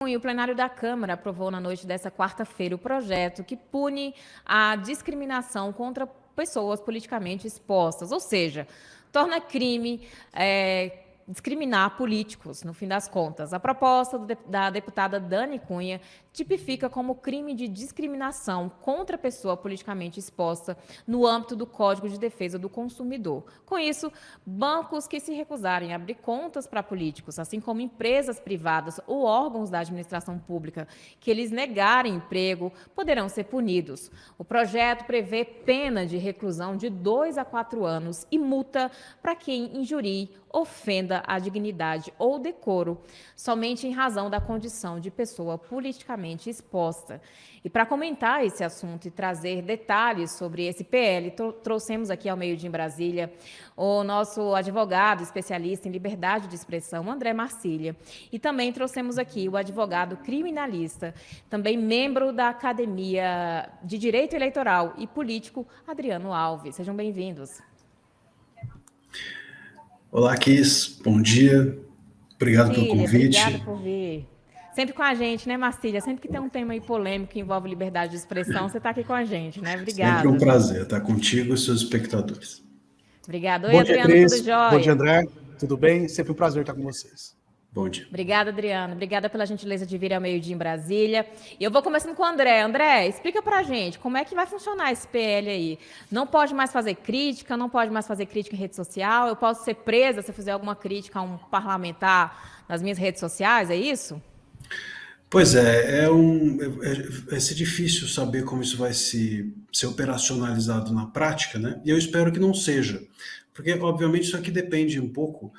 E o plenário da Câmara aprovou na noite desta quarta-feira o projeto que pune a discriminação contra pessoas politicamente expostas, ou seja, torna crime discriminar políticos, no fim das contas. A proposta da deputada Dani Cunha tipifica como crime de discriminação contra a pessoa politicamente exposta no âmbito do Código de Defesa do Consumidor. Com isso, bancos que se recusarem a abrir contas para políticos, assim como empresas privadas ou órgãos da administração pública que eles negarem emprego, poderão ser punidos. O projeto prevê pena de reclusão de 2 a 4 anos e multa para quem injurie, ofenda a dignidade ou decoro, somente em razão da condição de pessoa politicamente exposta. E para comentar esse assunto e trazer detalhes sobre esse PL, trouxemos aqui ao Meio-Dia em Brasília o nosso advogado especialista em liberdade de expressão, André Marcília, e também trouxemos aqui o advogado criminalista, também membro da Academia de Direito Eleitoral e Político, Adriano Alves. Sejam bem-vindos. Olá, Kiss. Bom dia. Obrigado pelo convite. Obrigada por vir. Sempre com a gente, né, Marcília? Sempre que tem um tema aí polêmico que envolve liberdade de expressão, você está aqui com a gente, né? Obrigada. Sempre um prazer estar contigo e seus espectadores. Obrigada. Oi, Adriano, tudo jóia? Bom dia, André. Tudo bem? Sempre um prazer estar com vocês. Bom dia. Obrigada, Adriano. Obrigada pela gentileza de vir ao Meio-Dia em Brasília. E eu vou começando com o André. André, explica pra gente como é que vai funcionar esse PL aí. Não pode mais fazer crítica, não pode mais fazer crítica em rede social. Eu posso ser presa se eu fizer alguma crítica a um parlamentar nas minhas redes sociais, é isso? Pois vai ser difícil saber como isso vai ser operacionalizado na prática, né? E eu espero que não seja, porque, obviamente, isso aqui depende um pouco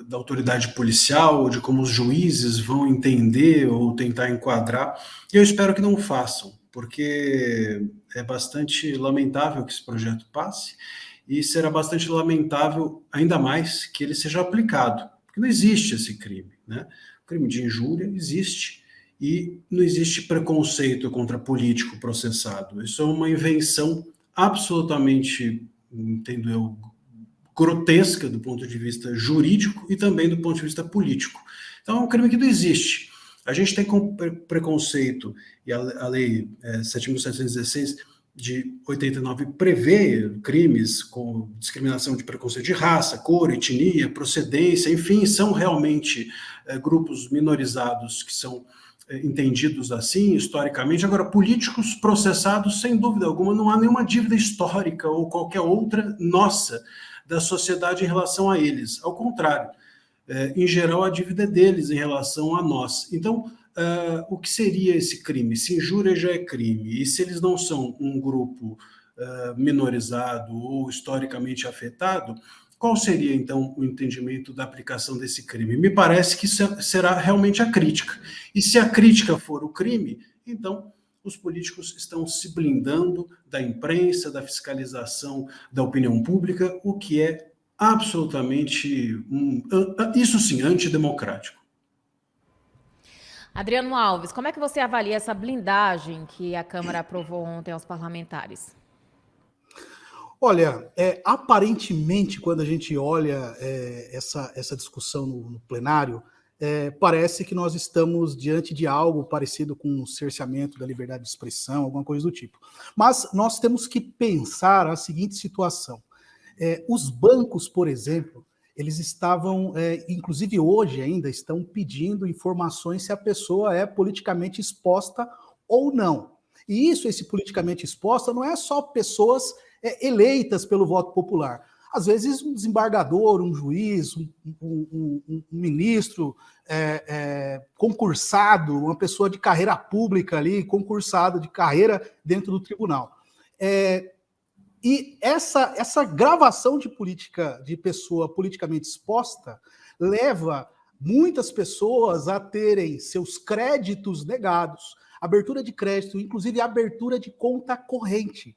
da autoridade policial, de como os juízes vão entender ou tentar enquadrar, e eu espero que não façam, porque é bastante lamentável que esse projeto passe, e será bastante lamentável, ainda mais, que ele seja aplicado, porque não existe esse crime, né? O crime de injúria existe, e não existe preconceito contra político processado. Isso é uma invenção absolutamente, entendo eu, grotesca do ponto de vista jurídico e também do ponto de vista político. Então é um crime que não existe. A gente tem como preconceito, e a lei 7.716 de 89 prevê crimes com discriminação de preconceito de raça, cor, etnia, procedência, enfim, são realmente grupos minorizados que são entendidos assim, historicamente. Agora, políticos processados, sem dúvida alguma, não há nenhuma dívida histórica ou qualquer outra nossa da sociedade em relação a eles. Ao contrário, em geral, a dívida é deles em relação a nós. Então, o que seria esse crime? Se injúria já é crime, e se eles não são um grupo minorizado ou historicamente afetado, qual seria, então, o entendimento da aplicação desse crime? Me parece que será realmente a crítica. E se a crítica for o crime, então os políticos estão se blindando da imprensa, da fiscalização da opinião pública, o que é absolutamente, isso sim, antidemocrático. Adriano Alves, como é que você avalia essa blindagem que a Câmara aprovou ontem aos parlamentares? Olha, aparentemente, quando a gente olha essa discussão no plenário, parece que nós estamos diante de algo parecido com um cerceamento da liberdade de expressão, alguma coisa do tipo. Mas nós temos que pensar a seguinte situação. Os bancos, por exemplo, eles estavam, inclusive hoje ainda, estão pedindo informações se a pessoa é politicamente exposta ou não. E esse politicamente exposta não é só pessoas eleitas pelo voto popular. Às vezes um desembargador, um juiz, um ministro concursado, uma pessoa de carreira pública ali, concursado de carreira dentro do tribunal. E essa gravação de política, de pessoa politicamente exposta, leva muitas pessoas a terem seus créditos negados, abertura de crédito, inclusive abertura de conta corrente.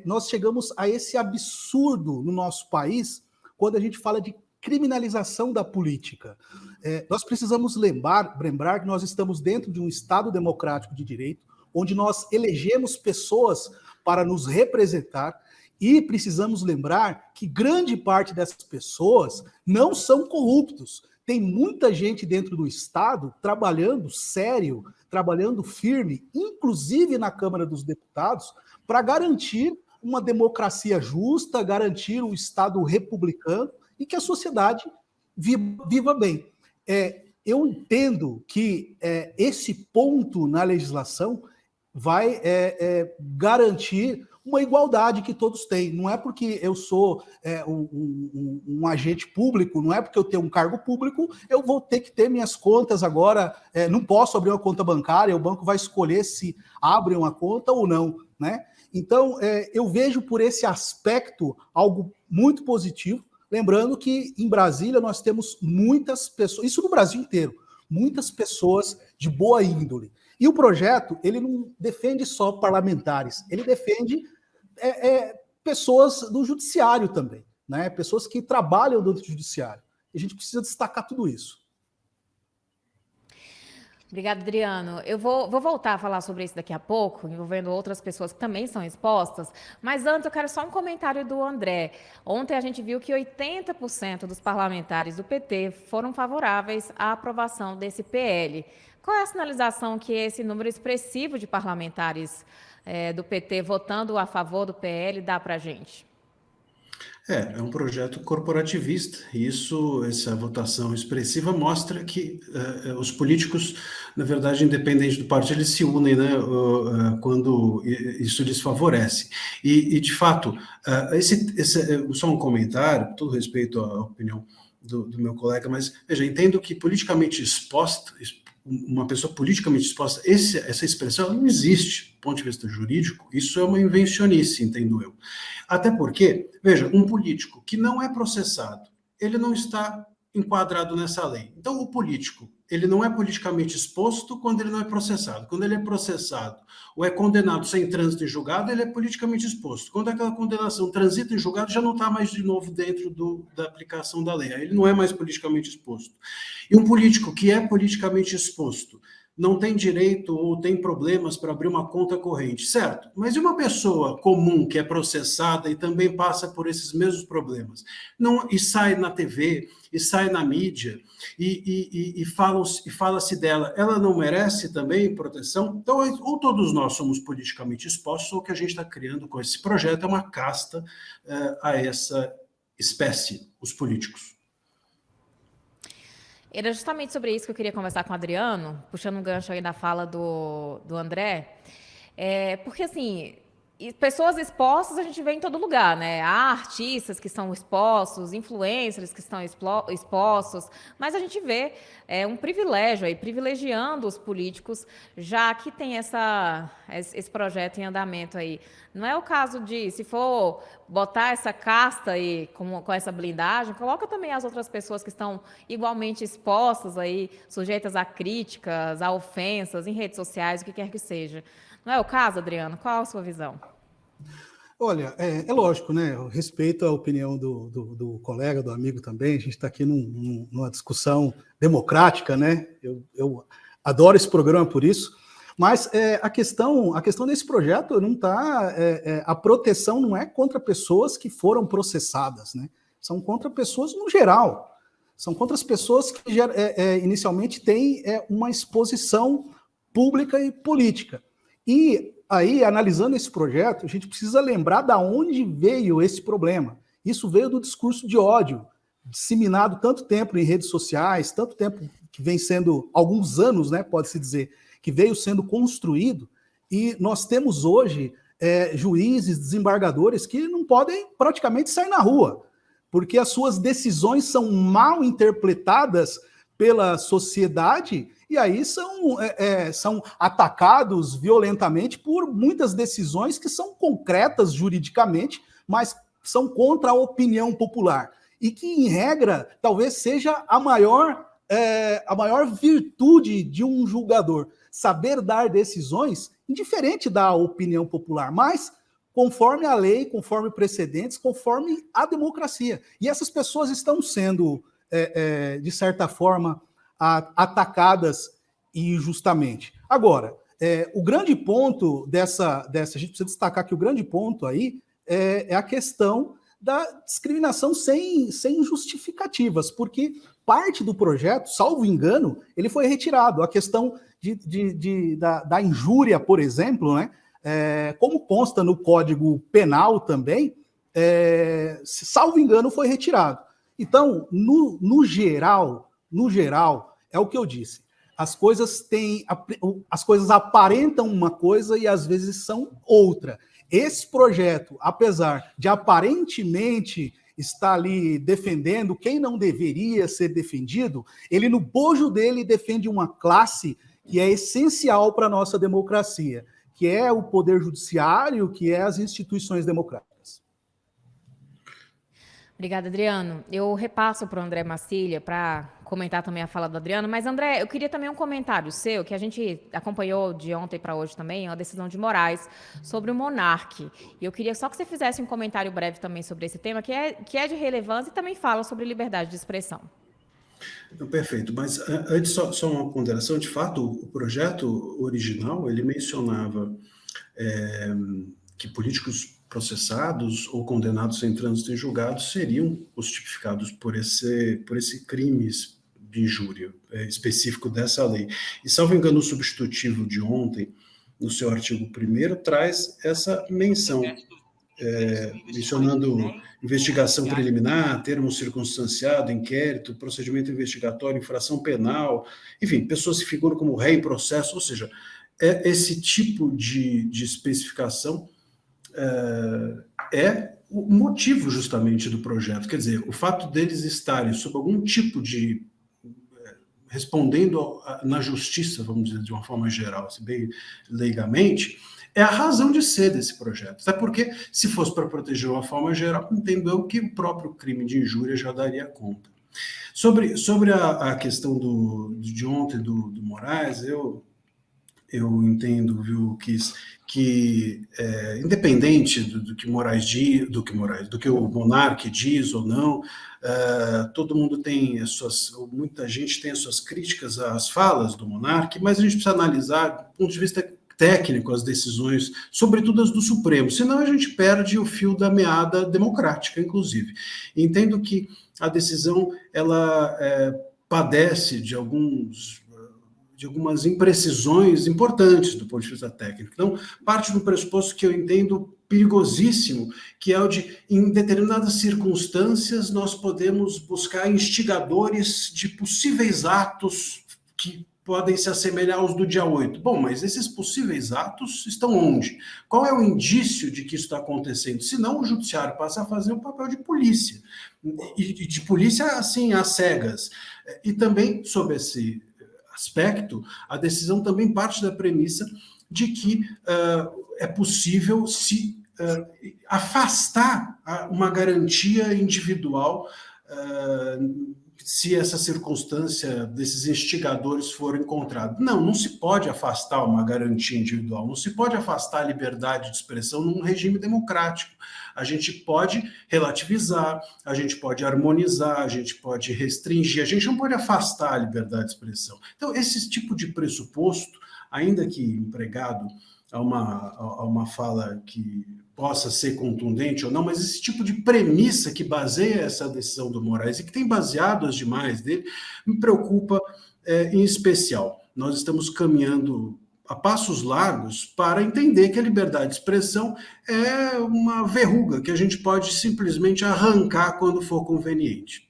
Nós chegamos a esse absurdo no nosso país quando a gente fala de criminalização da política. Nós precisamos lembrar que nós estamos dentro de um Estado democrático de direito, onde nós elegemos pessoas para nos representar, E precisamos lembrar que grande parte dessas pessoas não são corruptos. Tem muita gente dentro do Estado trabalhando sério, trabalhando firme, inclusive na Câmara dos Deputados, para garantir uma democracia justa, garantir um Estado republicano e que a sociedade viva bem. Eu entendo que esse ponto na legislação vai garantir uma igualdade que todos têm. Não é porque eu sou um agente público, não é porque eu tenho um cargo público, eu vou ter que ter minhas contas agora, não posso abrir uma conta bancária, o banco vai escolher se abre uma conta ou não, né? Então, eu vejo por esse aspecto algo muito positivo, lembrando que em Brasília nós temos muitas pessoas, isso no Brasil inteiro, muitas pessoas de boa índole. E o projeto, ele não defende só parlamentares, ele defende pessoas do judiciário também, né? Pessoas que trabalham dentro do judiciário. E a gente precisa destacar tudo isso. Obrigada, Adriano. Eu vou voltar a falar sobre isso daqui a pouco, envolvendo outras pessoas que também são expostas, mas antes eu quero só um comentário do André. Ontem a gente viu que 80% dos parlamentares do PT foram favoráveis à aprovação desse PL. Qual é a sinalização que esse número expressivo de parlamentares do PT votando a favor do PL dá para a gente? É um projeto corporativista, e essa votação expressiva mostra que os políticos, na verdade, independente do partido, eles se unem, né, quando isso lhes favorece. E de fato, só um comentário, todo respeito à opinião do meu colega, mas veja, entendo que politicamente exposta, uma pessoa politicamente exposta, essa expressão não existe do ponto de vista jurídico, isso é uma invencionice, entendo eu. Até porque, veja, um político que não é processado, ele não está enquadrado nessa lei. Então, o político, ele não é politicamente exposto quando ele não é processado. Quando ele é processado ou é condenado sem trânsito em julgado, ele é politicamente exposto. Quando aquela condenação transita em julgado, já não está mais de novo dentro da aplicação da lei. Aí ele não é mais politicamente exposto. E um político que é politicamente exposto não tem direito ou tem problemas para abrir uma conta corrente, certo? Mas e uma pessoa comum que é processada e também passa por esses mesmos problemas? E sai na TV, e sai na mídia, e fala-se dela, ela não merece também proteção? Então, ou todos nós somos politicamente expostos, ou o que a gente está criando com esse projeto é uma casta a essa espécie, os políticos. Era justamente sobre isso que eu queria conversar com o Adriano, puxando um gancho aí da fala do André, porque, assim, pessoas expostas a gente vê em todo lugar, né? Há artistas que são expostos, influencers que estão expostos, mas a gente vê um privilégio aí, privilegiando os políticos, já que tem esse projeto em andamento aí. Não é o caso de, se for botar essa casta aí com essa blindagem, coloca também as outras pessoas que estão igualmente expostas aí, sujeitas a críticas, a ofensas em redes sociais, o que quer que seja. Não é o caso, Adriano? Qual a sua visão? Olha, é lógico, né? Eu respeito a opinião do colega, do amigo também. A gente está aqui numa discussão democrática, né? Eu adoro esse programa por isso. Mas a questão desse projeto não está. A proteção não é contra pessoas que foram processadas, né? São contra pessoas no geral. São contra as pessoas que inicialmente têm uma exposição pública e política. E aí, analisando esse projeto, a gente precisa lembrar de onde veio esse problema. Isso veio do discurso de ódio, disseminado tanto tempo em redes sociais, tanto tempo que vem sendo, alguns anos, né, pode-se dizer, que veio sendo construído, e nós temos hoje juízes, desembargadores que não podem praticamente sair na rua, porque as suas decisões são mal interpretadas pela sociedade, e aí são atacados violentamente por muitas decisões que são concretas juridicamente, mas são contra a opinião popular. E que, em regra, talvez seja a maior virtude de um julgador, saber dar decisões indiferente da opinião popular, mas conforme a lei, conforme precedentes, conforme a democracia. E essas pessoas estão sendo, de certa forma, atacadas injustamente. Agora, o grande ponto a gente precisa destacar que o grande ponto aí é a questão da discriminação sem justificativas, porque parte do projeto, salvo engano, ele foi retirado. A questão da injúria, por exemplo, né, como consta no Código Penal também, salvo engano, foi retirado. Então, no geral, é o que eu disse. As coisas aparentam uma coisa e às vezes são outra. Esse projeto, apesar de aparentemente estar ali defendendo quem não deveria ser defendido, ele no bojo dele defende uma classe que é essencial para a nossa democracia, que é o poder judiciário, que é as instituições democráticas. Obrigada, Adriano. Eu repasso para o André Massilha para comentar também a fala do Adriano, mas, André, eu queria também um comentário seu, que a gente acompanhou de ontem para hoje também, a decisão de Moraes sobre o Monark. E eu queria só que você fizesse um comentário breve também sobre esse tema, que é de relevância e também fala sobre liberdade de expressão. Perfeito, mas antes só uma ponderação. De fato, o projeto original, ele mencionava que políticos processados ou condenados sem trânsito em julgado seriam os tipificados por esse crime de injúria específico dessa lei. E, salvo engano, o substitutivo de ontem, no seu artigo 1º, traz essa menção, mencionando investigação preliminar, termo circunstanciado, inquérito, procedimento investigatório, infração penal, enfim, pessoas se figuram como ré em processo, ou seja, esse tipo de especificação é o motivo justamente do projeto. Quer dizer, o fato deles estarem sob algum tipo de respondendo na justiça, vamos dizer de uma forma geral, se bem leigamente, é a razão de ser desse projeto. Até porque, se fosse para proteger de uma forma geral, entendo eu que o próprio crime de injúria já daria conta. Sobre a questão de ontem do Moraes, eu entendo, viu, que independente do que Moraes diz, do que o Monark diz ou não, todo mundo tem muita gente tem as suas críticas às falas do Monark, mas a gente precisa analisar do ponto de vista técnico as decisões, sobretudo as do Supremo, senão a gente perde o fio da meada democrática, inclusive. Entendo que a decisão ela padece de algumas imprecisões importantes do ponto de vista técnico. Então, parte do pressuposto que eu entendo perigosíssimo, que é o de, em determinadas circunstâncias, nós podemos buscar instigadores de possíveis atos que podem se assemelhar aos do dia 8. Bom, mas esses possíveis atos estão onde? Qual é o indício de que isso está acontecendo? Senão o judiciário passa a fazer o papel de polícia. E de polícia, assim, às cegas. E também, sob esse aspecto, a decisão também parte da premissa de que é possível se afastar uma garantia individual se essa circunstância desses instigadores for encontrada. Não se pode afastar uma garantia individual, não se pode afastar a liberdade de expressão num regime democrático. A gente pode relativizar, a gente pode harmonizar, a gente pode restringir, a gente não pode afastar a liberdade de expressão. Então, esse tipo de pressuposto, ainda que empregado a uma fala que possa ser contundente ou não, mas esse tipo de premissa que baseia essa decisão do Moraes e que tem baseado as demais dele, me preocupa em especial. Nós estamos caminhando a passos largos para entender que a liberdade de expressão é uma verruga que a gente pode simplesmente arrancar quando for conveniente.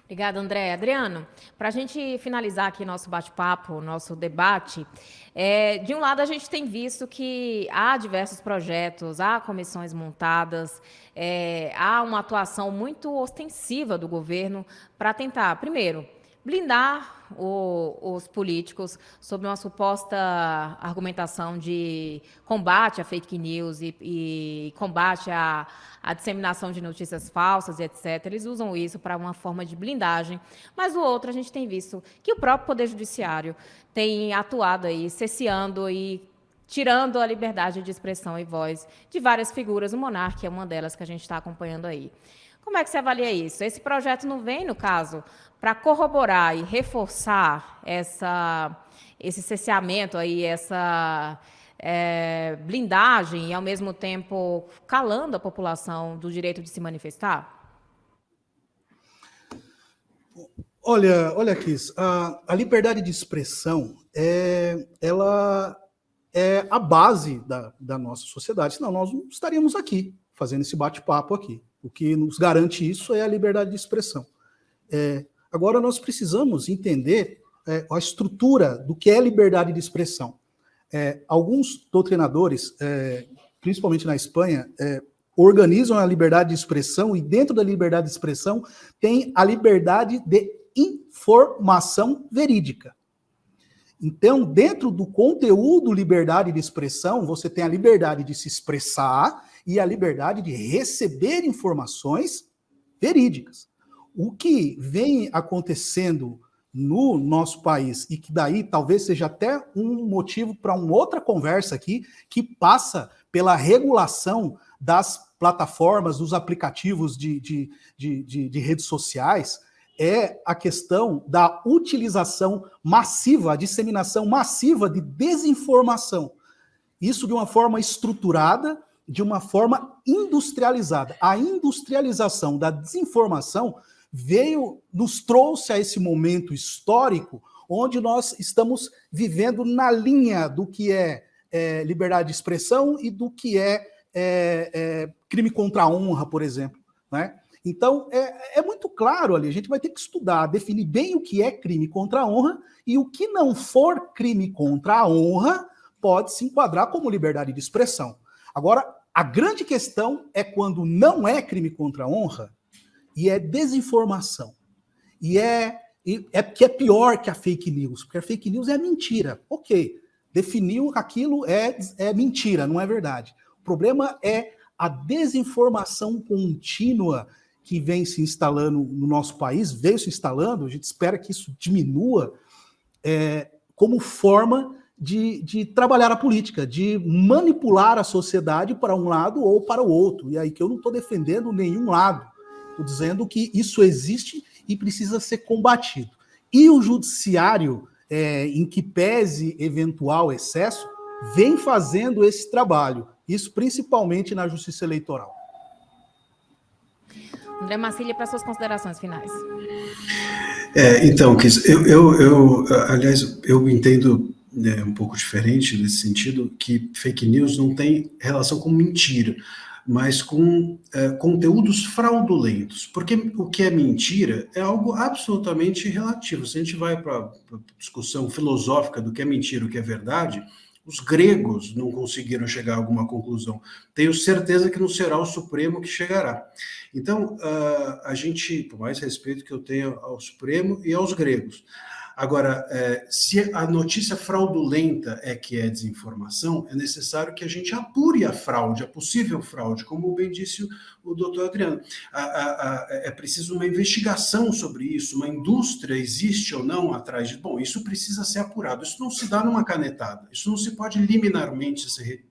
Obrigada, André. Adriano, para a gente finalizar aqui nosso bate-papo, nosso debate, de um lado a gente tem visto que há diversos projetos, há comissões montadas, há uma atuação muito ostensiva do governo para tentar, primeiro, blindar os políticos sobre uma suposta argumentação de combate à fake news e combate à disseminação de notícias falsas e etc. Eles usam isso para uma forma de blindagem. Mas o outro, a gente tem visto que o próprio Poder Judiciário tem atuado aí, cesseando e tirando a liberdade de expressão e voz de várias figuras. O Monark é uma delas que a gente está acompanhando aí. Como é que você avalia isso? Esse projeto não vem, no caso, para corroborar e reforçar esse cesseamento aí, blindagem e, ao mesmo tempo, calando a população do direito de se manifestar? Olha, Kiss, a liberdade de expressão ela é a base da nossa sociedade, senão nós não estaríamos aqui fazendo esse bate-papo aqui. O que nos garante isso é a liberdade de expressão. Agora, nós precisamos entender a estrutura do que é liberdade de expressão. Alguns doutrinadores, principalmente na Espanha, organizam a liberdade de expressão, e dentro da liberdade de expressão tem a liberdade de informação verídica. Então, dentro do conteúdo liberdade de expressão, você tem a liberdade de se expressar e a liberdade de receber informações verídicas. O que vem acontecendo no nosso país, e que daí talvez seja até um motivo para uma outra conversa aqui, que passa pela regulação das plataformas, dos aplicativos de redes sociais, é a questão da utilização massiva, a disseminação massiva de desinformação. Isso de uma forma estruturada, de uma forma industrializada. A industrialização da desinformação nos trouxe a esse momento histórico onde nós estamos vivendo na linha do que é liberdade de expressão e do que é crime contra a honra, por exemplo, né? Então, é muito claro ali, a gente vai ter que estudar, definir bem o que é crime contra a honra, e o que não for crime contra a honra pode se enquadrar como liberdade de expressão. Agora, a grande questão é quando não é crime contra a honra e é desinformação. Que é pior que a fake news, porque a fake news é a mentira. Ok, definiu aquilo é mentira, não é verdade. O problema é a desinformação contínua que vem se instalando no nosso país, veio se instalando, a gente espera que isso diminua, como forma de trabalhar a política, de manipular a sociedade para um lado ou para o outro. E aí que eu não estou defendendo nenhum lado, estou dizendo que isso existe e precisa ser combatido. E o judiciário, em que pese eventual excesso, vem fazendo esse trabalho, isso principalmente na justiça eleitoral. André Marcília, para suas considerações finais. Então, aliás, eu entendo um pouco diferente nesse sentido, que fake news não tem relação com mentira, mas com conteúdos fraudulentos, porque o que é mentira é algo absolutamente relativo. Se a gente vai para a discussão filosófica do que é mentira e o que é verdade, os gregos não conseguiram chegar a alguma conclusão. Tenho certeza que não será o Supremo que chegará. Então, a gente, por mais respeito que eu tenho ao Supremo e aos gregos, agora, se a notícia fraudulenta que é desinformação, é necessário que a gente apure a fraude, a possível fraude, como bem disse o doutor Adriano. É preciso uma investigação sobre isso, uma indústria existe ou não atrás de... Bom, isso precisa ser apurado, isso não se dá numa canetada, isso não se pode liminarmente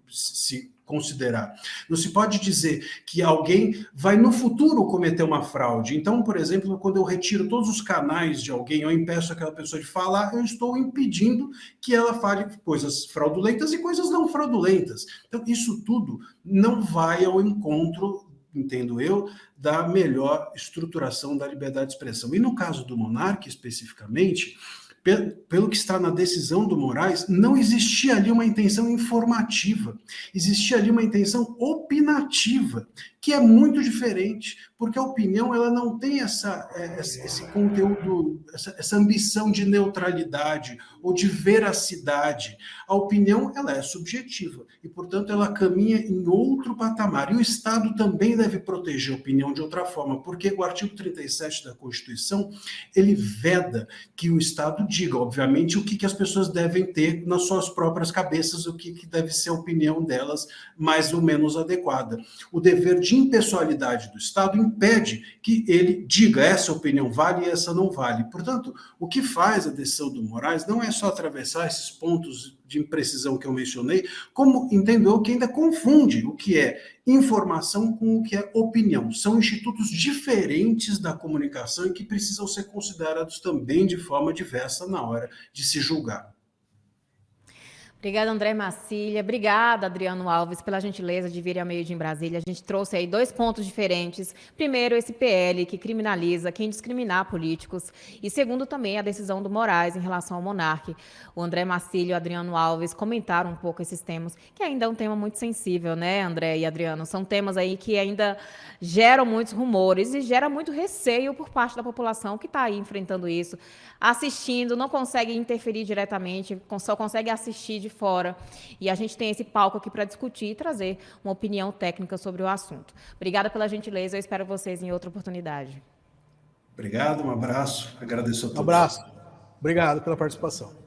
se considerar. Não se pode dizer que alguém vai no futuro cometer uma fraude. Então, por exemplo, quando eu retiro todos os canais de alguém, eu impeço aquela pessoa de falar, eu estou impedindo que ela fale coisas fraudulentas e coisas não fraudulentas. Então, isso tudo não vai ao encontro, entendo eu, da melhor estruturação da liberdade de expressão. E no caso do Monark, especificamente, pelo que está na decisão do Moraes, não existia ali uma intenção informativa, existia ali uma intenção opinativa, que é muito diferente, porque a opinião ela não tem esse conteúdo, essa ambição de neutralidade ou de veracidade. A opinião ela é subjetiva e, portanto, ela caminha em outro patamar. E o Estado também deve proteger a opinião de outra forma, porque o artigo 37 da Constituição, ele veda que o Estado diga, obviamente, o que as pessoas devem ter nas suas próprias cabeças, o que deve ser a opinião delas mais ou menos adequada. O dever de impessoalidade do Estado impede que ele diga essa opinião vale e essa não vale. Portanto, o que faz a decisão do Moraes não é só atravessar esses pontos de imprecisão que eu mencionei, como entendeu que ainda confunde o que é informação com o que é opinião. São institutos diferentes da comunicação e que precisam ser considerados também de forma diversa na hora de se julgar. Obrigada, André Marcília. Obrigada, Adriano Alves, pela gentileza de vir ao meio de em Brasília. A gente trouxe aí 2 pontos diferentes. Primeiro, esse PL que criminaliza quem discriminar políticos. E segundo, também a decisão do Moraes em relação ao monarca. O André Marcília e o Adriano Alves comentaram um pouco esses temas, que ainda é um tema muito sensível, né, André e Adriano? São temas aí que ainda geram muitos rumores e gera muito receio por parte da população que está aí enfrentando isso, assistindo, não consegue interferir diretamente, só consegue assistir de fora. E a gente tem esse palco aqui para discutir e trazer uma opinião técnica sobre o assunto. Obrigada pela gentileza, eu espero vocês em outra oportunidade. Obrigado, um abraço, agradeço a todos. Um abraço. Obrigado pela participação.